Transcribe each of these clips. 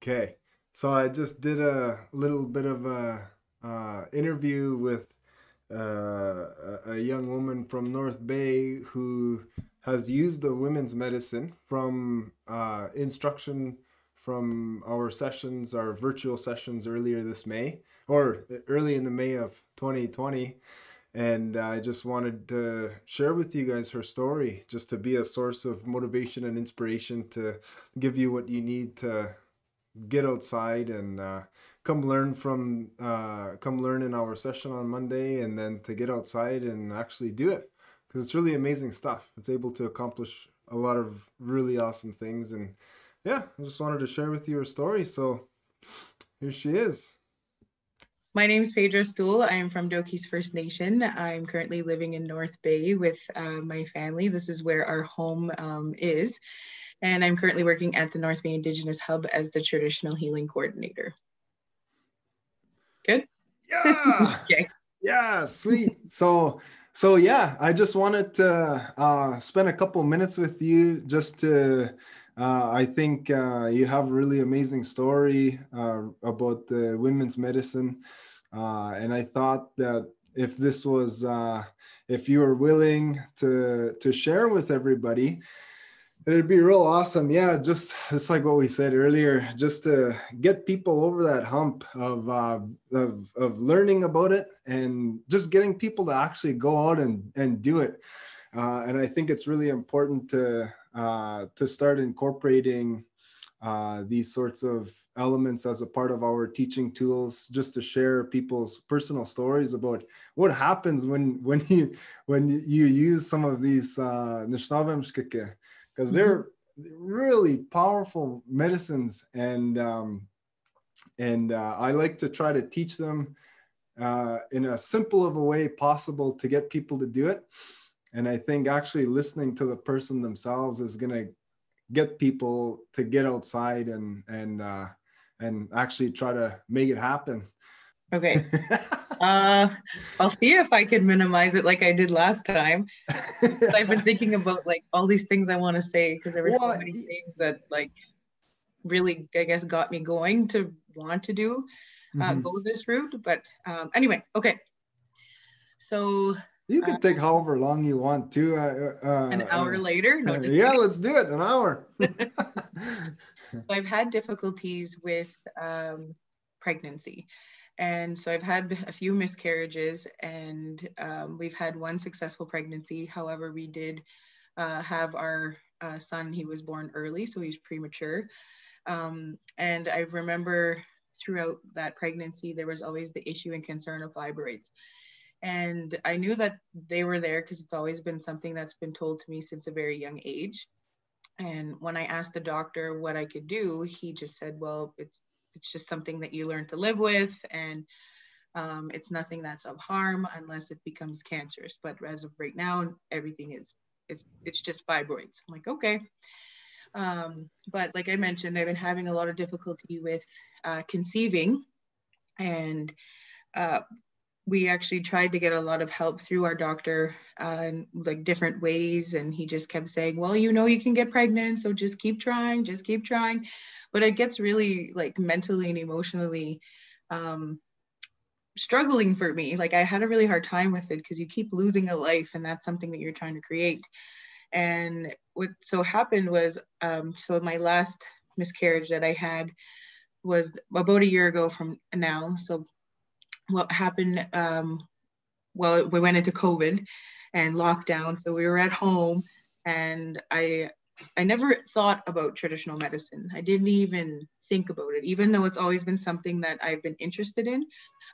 Okay, so I just did a little bit of a interview with a young woman from North Bay who has used the women's medicine from instruction from our sessions, our virtual sessions earlier this May, or early in the May of 2020. And I just wanted to share with you guys her story, just to be a source of motivation and inspiration to give you what you need to get outside and come learn in our session on Monday, and then to get outside and actually do it, because it's really amazing stuff. It's able to accomplish a lot of really awesome things. And yeah, I just wanted to share with you her story, so here she is. My name is Paige Restoule. I am from Doki's First Nation. I'm currently living in North Bay with my family. This is where our home is. And I'm currently working at the North Bay Indigenous Hub as the Traditional Healing Coordinator. Good? Yeah. Okay. Yeah, sweet. So yeah, I just wanted to spend a couple minutes with you just to I think you have a really amazing story about the women's medicine. And I thought that if this was if you were willing to share with everybody, it'd be real awesome. Yeah, just like what we said earlier, just to get people over that hump of learning about it, and just getting people to actually go out and do it. And I think it's really important to start incorporating these sorts of elements as a part of our teaching tools, just to share people's personal stories about what happens when you use some of these Kwemshkiki, because they're really powerful medicines. And I like to try to teach them in as simple of a way possible to get people to do it. And I think actually listening to the person themselves is going to get people to get outside and actually try to make it happen. Okay. I'll see if I can minimize it like I did last time. I've been thinking about like all these things I want to say, because there were so many things that like really, I guess, got me going to want to do go this route. But anyway, okay. So you can take however long you want to. An hour later? No, just yeah, let's do it. An hour. So I've had difficulties with pregnancy. And so I've had a few miscarriages, and we've had one successful pregnancy. However, we did have our son. He was born early, so he's premature. And I remember throughout that pregnancy, there was always the issue and concern of fibroids. And I knew that they were there because it's always been something that's been told to me since a very young age. And when I asked the doctor what I could do, he just said, well, it's just something that you learn to live with, and it's nothing that's of harm unless it becomes cancerous. But as of right now, everything is it's just fibroids. I'm like, okay. But like I mentioned, I've been having a lot of difficulty with conceiving, and we actually tried to get a lot of help through our doctor in like different ways. And he just kept saying, well, you know, you can get pregnant, so just keep trying, just keep trying. But it gets really like mentally and emotionally struggling for me. Like I had a really hard time with it because you keep losing a life, and that's something that you're trying to create. And what so happened was, so my last miscarriage that I had was about a year ago from now. So what happened, well, we went into COVID and lockdown. So we were at home, and I never thought about traditional medicine. I didn't even think about it, even though it's always been something that I've been interested in.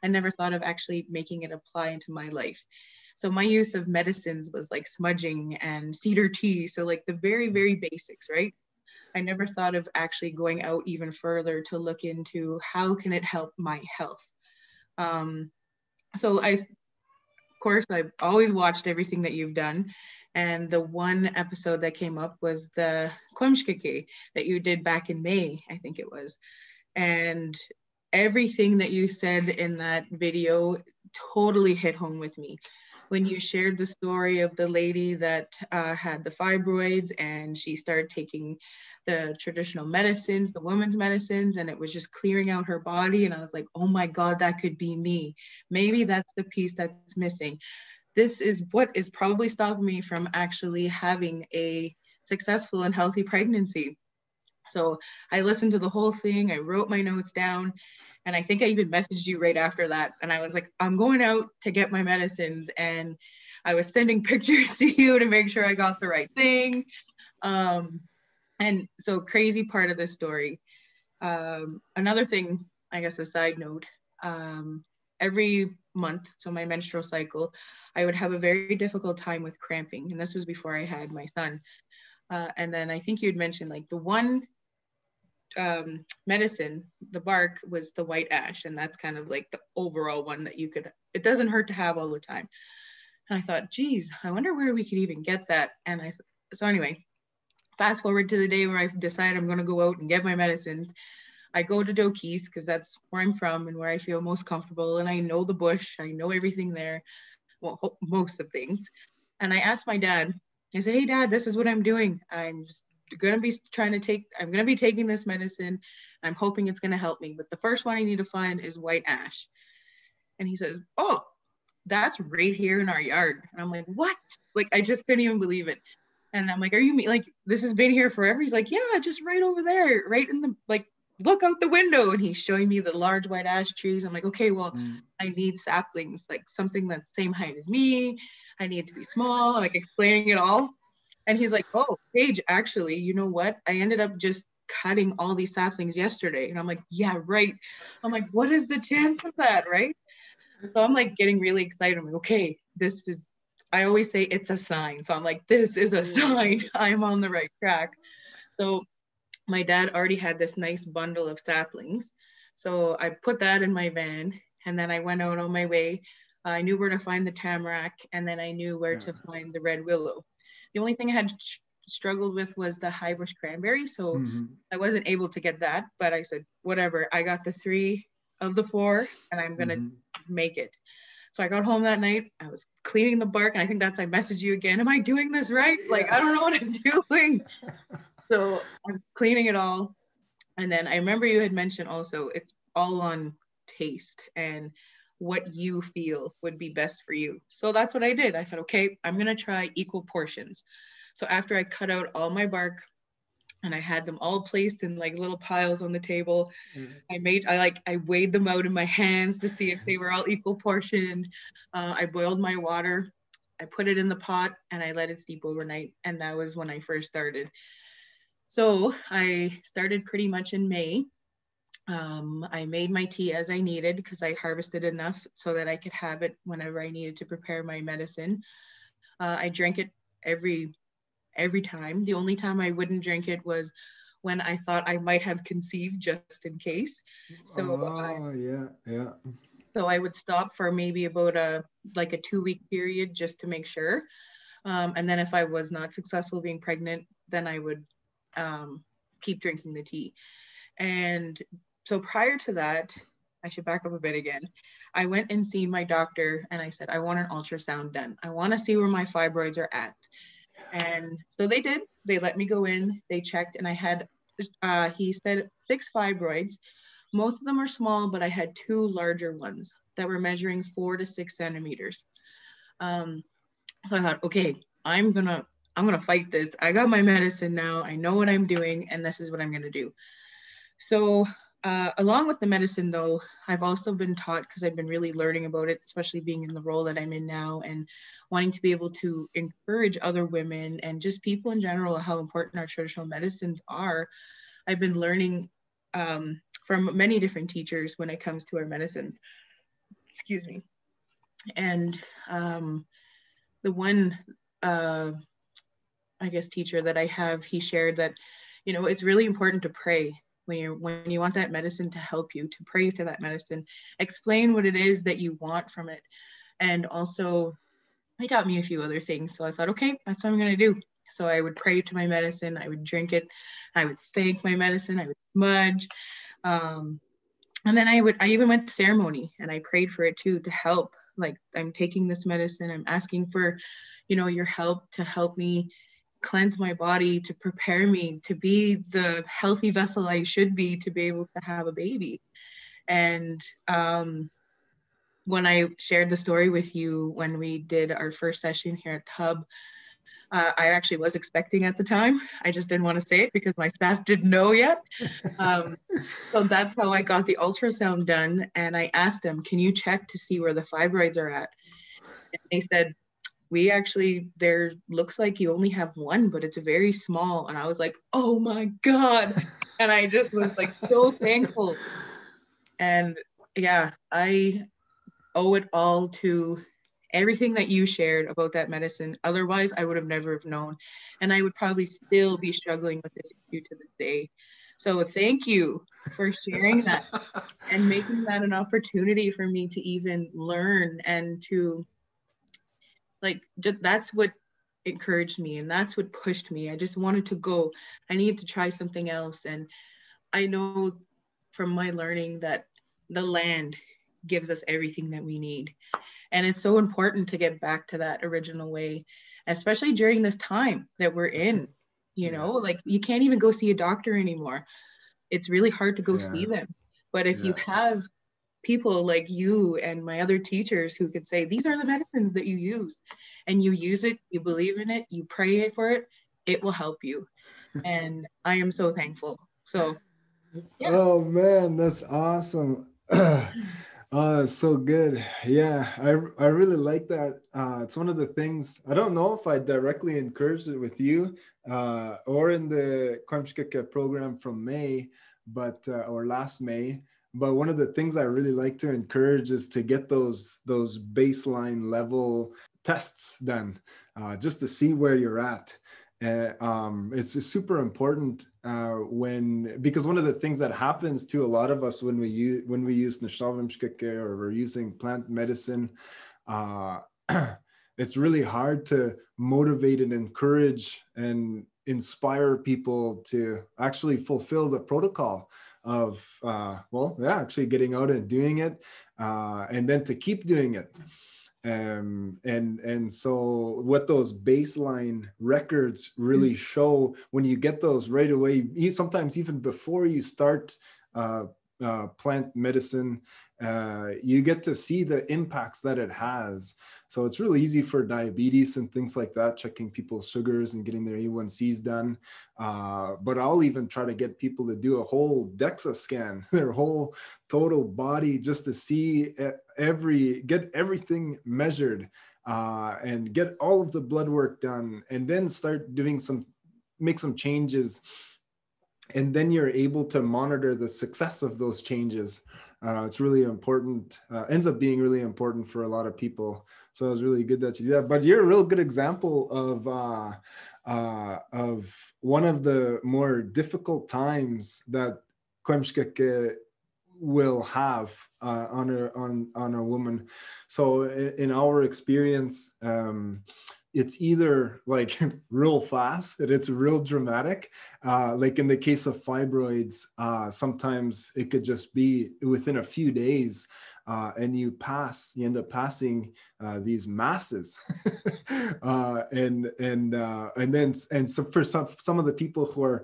I never thought of actually making it apply into my life. So my use of medicines was like smudging and cedar tea. So like the very, very basics, right? I never thought of actually going out even further to look into how can it help my health. So of course, I've always watched everything that you've done. And the one episode that came up was the Kwemshkiki that you did back in May, I think it was. And everything that you said in that video totally hit home with me. when you shared the story of the lady that had the fibroids and she started taking the traditional medicines, the women's medicines, and it was just clearing out her body. And I was like, oh my God, that could be me. Maybe that's the piece that's missing. This is what is probably stopping me from actually having a successful and healthy pregnancy. So I listened to the whole thing. I wrote my notes down. And I think I even messaged you right after that. And I was like, I'm going out to get my medicines. And I was sending pictures to you to make sure I got the right thing. And so crazy part of this story. Another thing, I guess a side note, every month, so my menstrual cycle, I would have a very difficult time with cramping. And this was before I had my son. And then I think you had mentioned like the one medicine, the bark was the white ash, and that's kind of like the overall one that you could, it doesn't hurt to have all the time. And I thought, geez, I wonder where we could even get that. And so anyway, fast forward to the day where I decide I'm going to go out and get my medicines. I go to Doki's because that's where I'm from and where I feel most comfortable, and I know the bush, I know everything there, well, most of things. And I asked my dad, I said, hey dad, this is what I'm doing. I'm just going to be I'm going to be taking this medicine. I'm hoping it's going to help me. But the first one I need to find is white ash. And he says, oh, that's right here in our yard. And I'm like, what? Like, I just couldn't even believe it. And I'm like, are you like, this has been here forever? He's like, yeah, just right over there, right in the, like, look out the window. And he's showing me the large white ash trees. I'm like, okay, well, I need saplings, like something that's same height as me. I need to be small, like explaining it all. And he's like, oh, Paige, actually, you know what? I ended up just cutting all these saplings yesterday. And I'm like, yeah, right. I'm like, what is the chance of that, right? So I'm like getting really excited. I'm like, okay, this is, I always say it's a sign. So I'm like, this is a sign. I'm on the right track. So my dad already had this nice bundle of saplings. So I put that in my van, and then I went out on my way. I knew where to find the tamarack, and then I knew where to find the red willow. The only thing I had struggled with was the high bush cranberry. So I wasn't able to get that, but I said, whatever, I got the 3 of the 4 and I'm going to make it. So I got home that night, I was cleaning the bark, and I think that's, I messaged you again. Am I doing this right? Like, I don't know what I'm doing. So I'm cleaning it all. And then I remember you had mentioned also, it's all on taste and what you feel would be best for you. So that's what I did. I thought, okay, I'm going to try equal portions. So after I cut out all my bark and I had them all placed in like little piles on the table, I weighed them out in my hands to see if they were all equal portioned. I boiled my water, I put it in the pot, and I let it steep overnight. And that was when I first started. So I started pretty much in May. I made my tea as I needed because I harvested enough so that I could have it whenever I needed to prepare my medicine. I drank it every time. The only time I wouldn't drink it was when I thought I might have conceived, just in case. So so I would stop for maybe about a 2-week period just to make sure. And then if I was not successful being pregnant, then I would keep drinking the tea. And so prior to that, I should back up a bit again. I went and seen my doctor and I said, I want an ultrasound done. I want to see where my fibroids are at. And so they did. They let me go in, they checked, and I had, he said 6 fibroids. Most of them are small, but I had 2 larger ones that were measuring 4 to 6 centimeters. So I thought, okay, I'm gonna fight this. I got my medicine now. I know what I'm doing, and this is what I'm gonna do. So along with the medicine though, I've also been taught, because I've been really learning about it, especially being in the role that I'm in now and wanting to be able to encourage other women and just people in general, how important our traditional medicines are. I've been learning from many different teachers when it comes to our medicines. Excuse me. And the one, I guess, teacher that I have, he shared that, you know, it's really important to pray when you want that medicine to help you, to pray to that medicine, explain what it is that you want from it. And also, he taught me a few other things. So I thought, okay, that's what I'm going to do. So I would pray to my medicine, I would drink it, I would thank my medicine, I would smudge. And then I even went to ceremony and I prayed for it too, to help like, I'm taking this medicine. I'm asking for, your help to help me cleanse my body, to prepare me to be the healthy vessel I should be to be able to have a baby. And when I shared the story with you, when we did our first session here at Hub, I actually was expecting at the time. I just didn't want to say it because my staff didn't know yet. So that's how I got the ultrasound done. And I asked them, can you check to see where the fibroids are at? And they said, there looks like you only have one, but it's very small. And I was like, oh my God. And I just was like so thankful. And yeah, I owe it all to everything that you shared about that medicine. Otherwise, I would have never have known. And I would probably still be struggling with this issue to this day. So thank you for sharing that and making that an opportunity for me to even learn and to, like, that's what encouraged me, and that's what pushed me. I just wanted to go. I needed to try something else. And I know from my learning that the land gives us everything that we need. And it's so important to get back to that original way, especially during this time that we're in. Like, you can't even go see a doctor anymore. It's really hard to go see them. But if you have people like you and my other teachers who could say, these are the medicines that you use, and you use it, you believe in it, you pray for it, it will help you. And I am so thankful. So, yeah. Oh man, that's awesome. So good. Yeah, I really like that. It's one of the things, I don't know if I directly encouraged it with you or in the Kwemshkiki program from May, but or last May. But one of the things I really like to encourage is to get those baseline level tests done, just to see where you're at. It's super important because one of the things that happens to a lot of us when we use Kwemshkiki or we're using plant medicine, it's really hard to motivate and encourage and inspire people to actually fulfill the protocol of actually getting out and doing it, and then to keep doing it. And so what those baseline records really show, when you get those right away, sometimes even before you start plant medicine, you get to see the impacts that it has. So it's really easy for diabetes and things like that, checking people's sugars and getting their A1Cs done. But I'll even try to get people to do a whole DEXA scan, their whole total body, just to see get everything measured, and get all of the blood work done, and then start make some changes. And then you're able to monitor the success of those changes. It's really important, ends up being really important for a lot of people. So it was really good that you did that. But you're a real good example of one of the more difficult times that Kwemshkiki will have on a woman. So in our experience, it's either like real fast and it's real dramatic. Like in the case of fibroids, sometimes it could just be within a few days, and you end up passing these masses. And so for some of the people who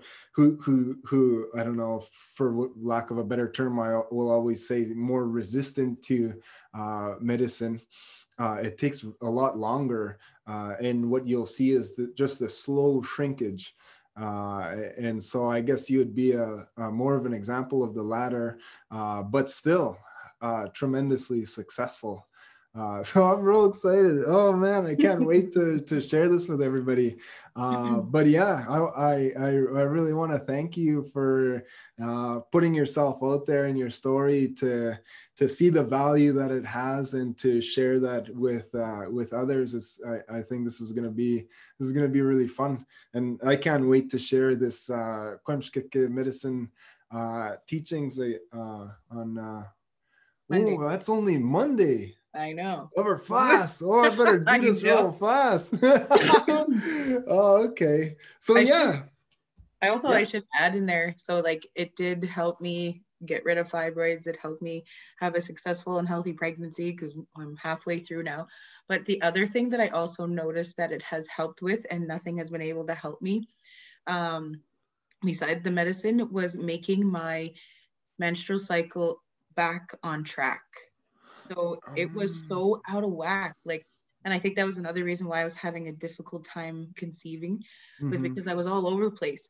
I don't know, for lack of a better term, I will always say more resistant to medicine, it takes a lot longer. And what you'll see is just the slow shrinkage. And so I guess you would be a more of an example of the latter, but still tremendously successful. So I'm real excited. Oh man, I can't wait to share this with everybody. But yeah, I really want to thank you for putting yourself out there in your story to see the value that it has and to share that with others. I think this is going to be really fun, and I can't wait to share this Kwemshkiki medicine teachings on. Monday. Oh, that's only Monday. I know. Over fast. Oh, I better do this real fast. Oh, okay. So I should add in there. So like it did help me get rid of fibroids. It helped me have a successful and healthy pregnancy because I'm halfway through now. But the other thing that I also noticed that it has helped with, and nothing has been able to help me, besides the medicine, was making my menstrual cycle back on track. So it was so out of whack. Like, and I think that was another reason why I was having a difficult time conceiving, was because I was all over the place.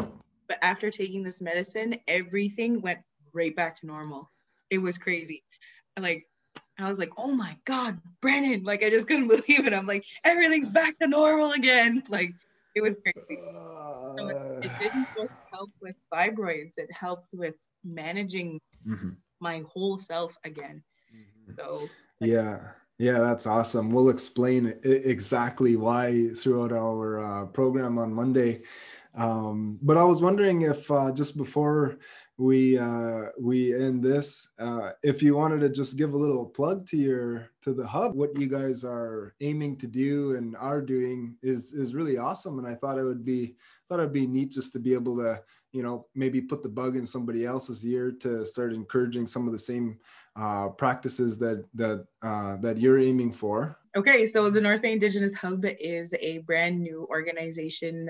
But after taking this medicine, everything went right back to normal. It was crazy. Like, I was like, oh my God, Brennan. Like, I just couldn't believe it. I'm like, everything's back to normal again. Like, it was crazy. So it didn't just help with fibroids, it helped with managing my whole self again. So yeah, that's awesome. We'll explain exactly why throughout our program on Monday. But I was wondering if just before we end this, if you wanted to just give a little plug to the hub. What you guys are aiming to do and are doing is really awesome, and I thought it'd be neat just to be able to, you know, maybe put the bug in somebody else's ear to start encouraging some of the same practices that you're aiming for. Okay, so the North Bay Indigenous Hub is a brand new organization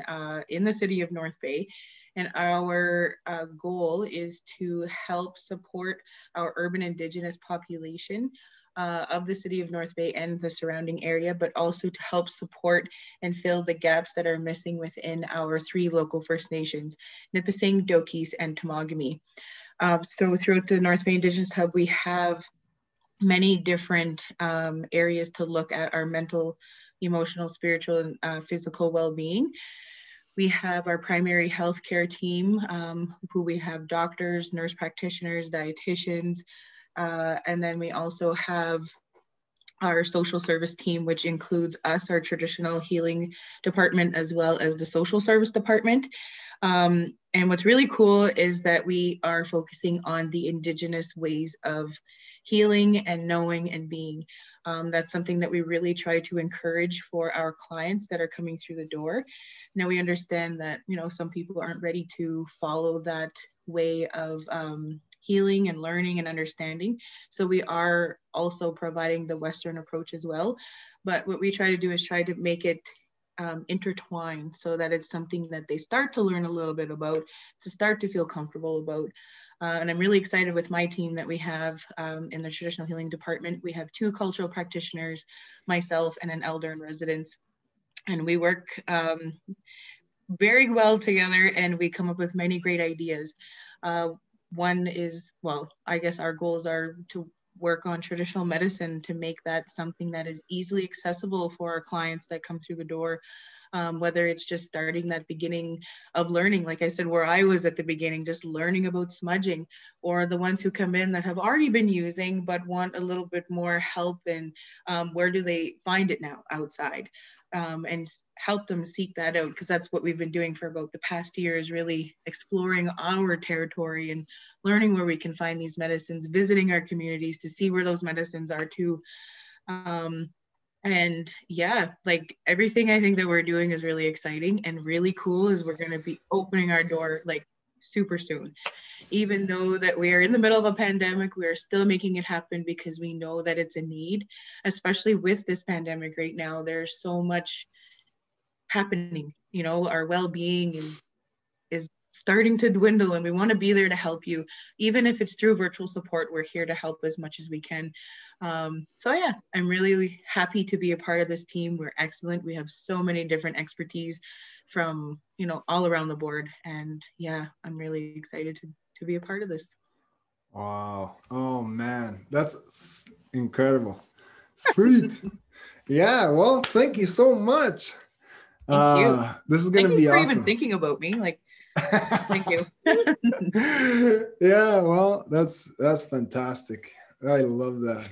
in the city of North Bay. And our goal is to help support our urban Indigenous population of the city of North Bay and the surrounding area, but also to help support and fill the gaps that are missing within our 3 local First Nations, Nipissing, Dokis, and Temagami. So throughout the North Bay Indigenous Hub, we have many different areas to look at our mental, emotional, spiritual, and physical well-being. We have our primary healthcare team, who we have doctors, nurse practitioners, dietitians, and then we also have our social service team, which includes us, our traditional healing department, as well as the social service department. And what's really cool is that we are focusing on the Indigenous ways of healing and knowing and being. That's something that we really try to encourage for our clients that are coming through the door. Now we understand that, you know, some people aren't ready to follow that way of healing and learning and understanding. So we are also providing the Western approach as well. But what we try to do is try to make it intertwined so that it's something that they start to learn a little bit about, to start to feel comfortable about. And I'm really excited with my team that we have in the traditional healing department. We have 2 cultural practitioners, myself, and an elder in residence. And we work very well together, and we come up with many great ideas. One is, well, I guess our goals are to work on traditional medicine to make that something that is easily accessible for our clients that come through the door. Whether it's just starting that beginning of learning, like I said, where I was at the beginning, just learning about smudging, or the ones who come in that have already been using but want a little bit more help, and where do they find it now outside, and help them seek that out, because that's what we've been doing for about the past year, is really exploring our territory and learning where we can find these medicines, visiting our communities to see where those medicines are too. And yeah, like everything I think that we're doing is really exciting and really cool. Is we're going to be opening our door like super soon. Even though that we are in the middle of a pandemic, we are still making it happen because we know that it's a need, especially with this pandemic right now. There's so much happening, you know, our well-being is starting to dwindle, and we want to be there to help you. Even if it's through virtual support, we're here to help as much as we can. So yeah, I'm really happy to be a part of this team. We're excellent. We have so many different expertise from, you know, all around the board. And yeah, I'm really excited to be a part of this. Wow. Oh man, that's incredible. Sweet. Yeah, well, thank you so much. Thank you. This is going to be for awesome. Even thinking about me, like, thank you. Yeah, well, that's fantastic. I love that.